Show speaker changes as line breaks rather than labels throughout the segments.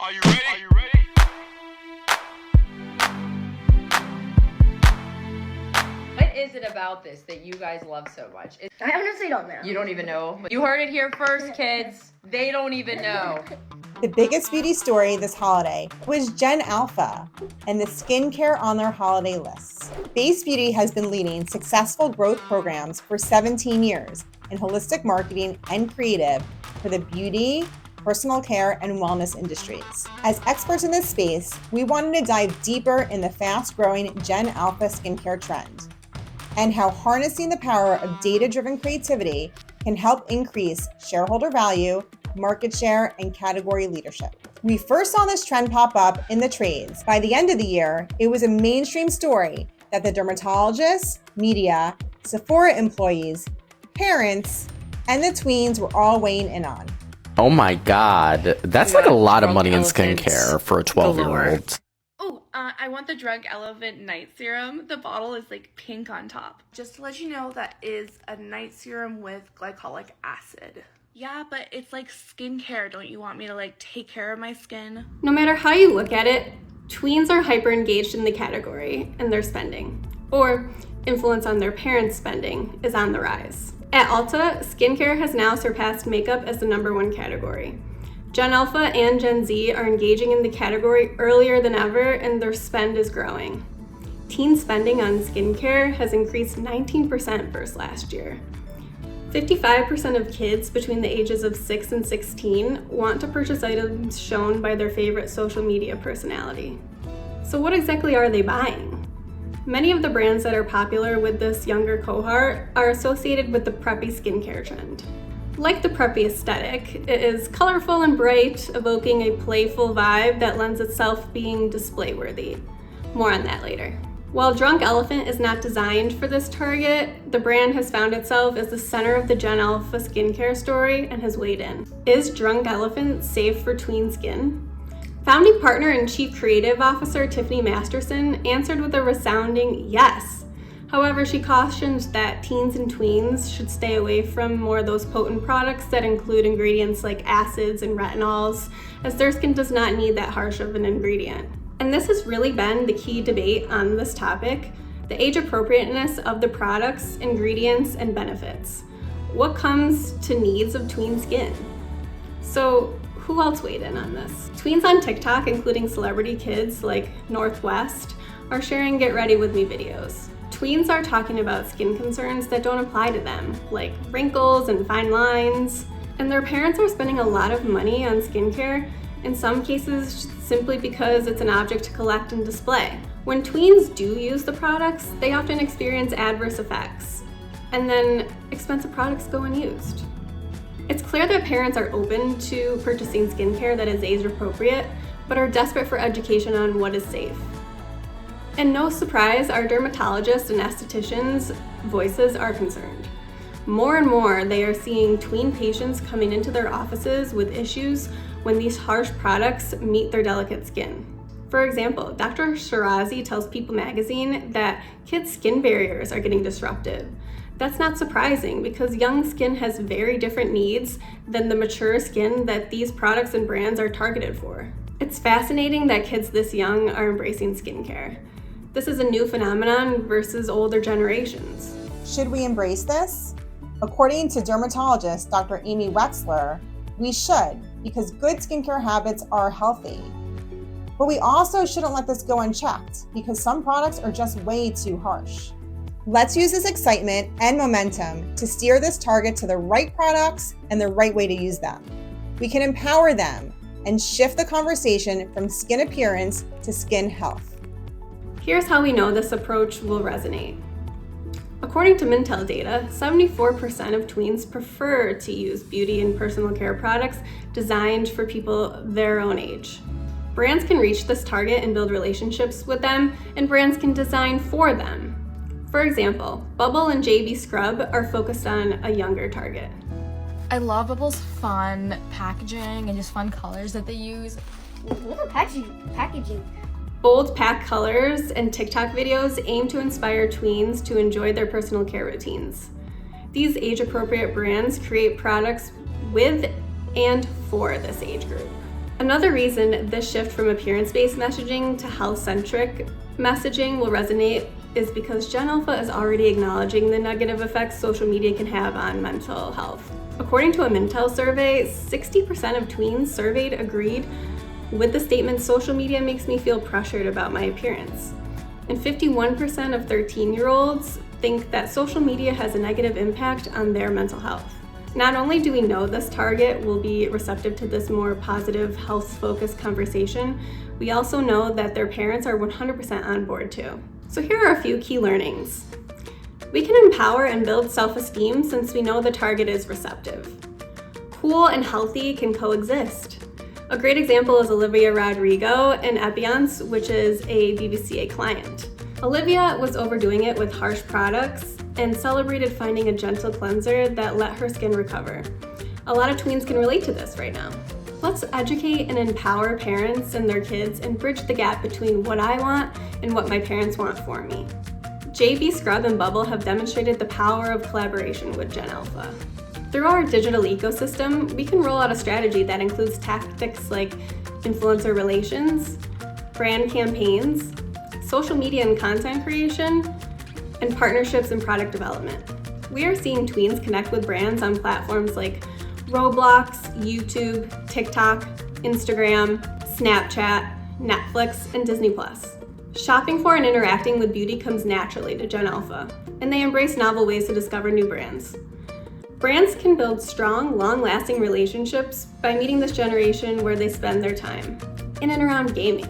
Are you ready? Are you ready?
What is it about this that you guys love so much?
I honestly don't know.
You don't even know? You heard it here first, kids. They don't even know.
The biggest beauty story this holiday was Gen Alpha and the skincare on their holiday lists. Base Beauty has been leading successful growth programs for 17 years in holistic marketing and creative for the beauty, personal care, and wellness industries. As experts in this space, we wanted to dive deeper in the fast-growing Gen Alpha skincare trend and how harnessing the power of data-driven creativity can help increase shareholder value, market share, and category leadership. We first saw this trend pop up in the trades. By the end of the year, it was a mainstream story that the dermatologists, media, Sephora employees, parents, and the tweens were all weighing in on.
Oh my god, that's like a lot of money in skincare for a 12-year-old.
Oh, I want the Drug Elevant Night Serum. The bottle is like pink on top. Just to let you know, that is a night serum with glycolic acid. Yeah, but it's like skincare. Don't you want me to like take care of my skin?
No matter how you look at it, tweens are hyper engaged in the category and their spending, or influence on their parents' spending is on the rise. At Ulta, skincare has now surpassed makeup as the #1 category. Gen Alpha and Gen Z are engaging in the category earlier than ever, and their spend is growing. Teen spending on skincare has increased 19% versus last year. 55% of kids between the ages of 6 and 16 want to purchase items shown by their favorite social media personality. So what exactly are they buying? Many of the brands that are popular with this younger cohort are associated with the preppy skincare trend. Like the preppy aesthetic, it is colorful and bright, evoking a playful vibe that lends itself being display-worthy. More on that later. While Drunk Elephant is not designed for this target, the brand has found itself as the center of the Gen Alpha skincare story and has weighed in. Is Drunk Elephant safe for tween skin? Founding partner and chief creative officer Tiffany Masterson answered with a resounding yes. However, she cautioned that teens and tweens should stay away from more of those potent products that include ingredients like acids and retinols, as their skin does not need that harsh of an ingredient. And this has really been the key debate on this topic, the age appropriateness of the products, ingredients, and benefits. What comes to needs of tween skin? So who else weighed in on this? Tweens on TikTok, including celebrity kids like Northwest, are sharing Get Ready With Me videos. Tweens are talking about skin concerns that don't apply to them, like wrinkles and fine lines, and their parents are spending a lot of money on skincare, in some cases simply because it's an object to collect and display. When tweens do use the products, they often experience adverse effects, and then expensive products go unused. It's clear that parents are open to purchasing skincare that is age appropriate, but are desperate for education on what is safe. And no surprise, our dermatologists and estheticians' voices are concerned. More and more, they are seeing tween patients coming into their offices with issues when these harsh products meet their delicate skin. For example, Dr. Shirazi tells People magazine that kids' skin barriers are getting disrupted. That's not surprising because young skin has very different needs than the mature skin that these products and brands are targeted for. It's fascinating that kids this young are embracing skincare. This is a new phenomenon versus older generations.
Should we embrace this? According to dermatologist Dr. Amy Wetzler, we should, because good skincare habits are healthy. But we also shouldn't let this go unchecked because some products are just way too harsh. Let's use this excitement and momentum to steer this target to the right products and the right way to use them. We can empower them and shift the conversation from skin appearance to skin health.
Here's how we know this approach will resonate. According to Mintel data, 74% of tweens prefer to use beauty and personal care products designed for people their own age. Brands can reach this target and build relationships with them, and brands can design for them. For example, Bubble and JB Scrub are focused on a younger target.
I love Bubble's fun packaging and just fun colors that they use.
What a packaging.
Bold pack colors and TikTok videos aim to inspire tweens to enjoy their personal care routines. These age-appropriate brands create products with and for this age group. Another reason this shift from appearance-based messaging to health-centric messaging will resonate is because Gen Alpha is already acknowledging the negative effects social media can have on mental health. According to a Mintel survey, 60% of tweens surveyed agreed with the statement, "Social media makes me feel pressured about my appearance." And 51% of 13-year-olds think that social media has a negative impact on their mental health. Not only do we know this target will be receptive to this more positive, health-focused conversation, we also know that their parents are 100% on board too. So here are a few key learnings. We can empower and build self-esteem since we know the target is receptive. Cool and healthy can coexist. A great example is Olivia Rodrigo in Epionce, which is a BBCA client. Olivia was overdoing it with harsh products and celebrated finding a gentle cleanser that let her skin recover. A lot of tweens can relate to this right now. Let's educate and empower parents and their kids and bridge the gap between what I want and what my parents want for me. JB Scrub and Bubble have demonstrated the power of collaboration with Gen Alpha. Through our digital ecosystem, we can roll out a strategy that includes tactics like influencer relations, brand campaigns, social media and content creation, and partnerships and product development. We are seeing tweens connect with brands on platforms like Roblox, YouTube, TikTok, Instagram, Snapchat, Netflix, and Disney+. Shopping for and interacting with beauty comes naturally to Gen Alpha, and they embrace novel ways to discover new brands. Brands can build strong, long-lasting relationships by meeting this generation where they spend their time, in and around gaming.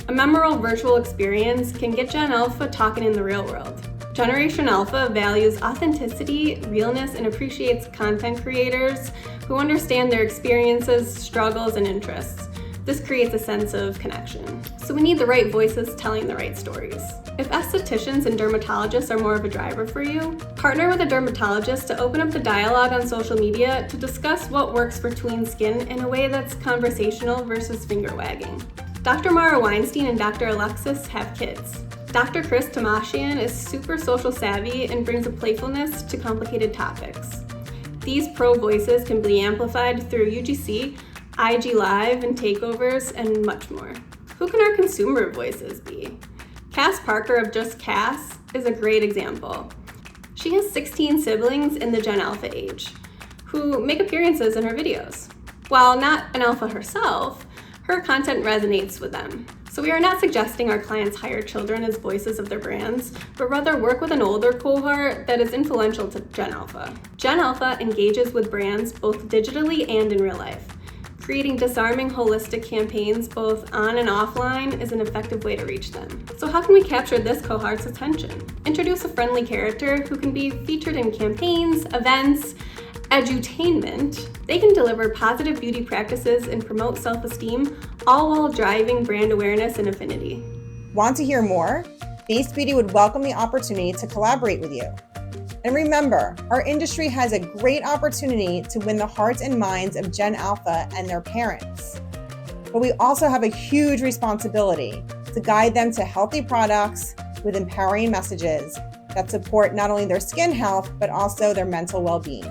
A memorable virtual experience can get Gen Alpha talking in the real world. Generation Alpha values authenticity, realness, and appreciates content creators who understand their experiences, struggles, and interests. This creates a sense of connection. So we need the right voices telling the right stories. If estheticians and dermatologists are more of a driver for you, partner with a dermatologist to open up the dialogue on social media to discuss what works for tween skin in a way that's conversational versus finger wagging. Dr. Mara Weinstein and Dr. Alexis have kids. Dr. Chris Tomashian is super social savvy and brings a playfulness to complicated topics. These pro voices can be amplified through UGC, IG Live, and takeovers, and much more. Who can our consumer voices be? Cass Parker of Just Cass is a great example. She has 16 siblings in the Gen Alpha age who make appearances in her videos. While not an alpha herself, her content resonates with them. So we are not suggesting our clients hire children as voices of their brands, but rather work with an older cohort that is influential to Gen Alpha. Gen Alpha engages with brands both digitally and in real life. Creating disarming, holistic campaigns both on and offline is an effective way to reach them. So how can we capture this cohort's attention? Introduce a friendly character who can be featured in campaigns, events, edutainment. They can deliver positive beauty practices and promote self-esteem, all while driving brand awareness and affinity.
Want to hear more? Base Beauty would welcome the opportunity to collaborate with you. And remember, our industry has a great opportunity to win the hearts and minds of Gen Alpha and their parents. But we also have a huge responsibility to guide them to healthy products with empowering messages that support not only their skin health, but also their mental well-being.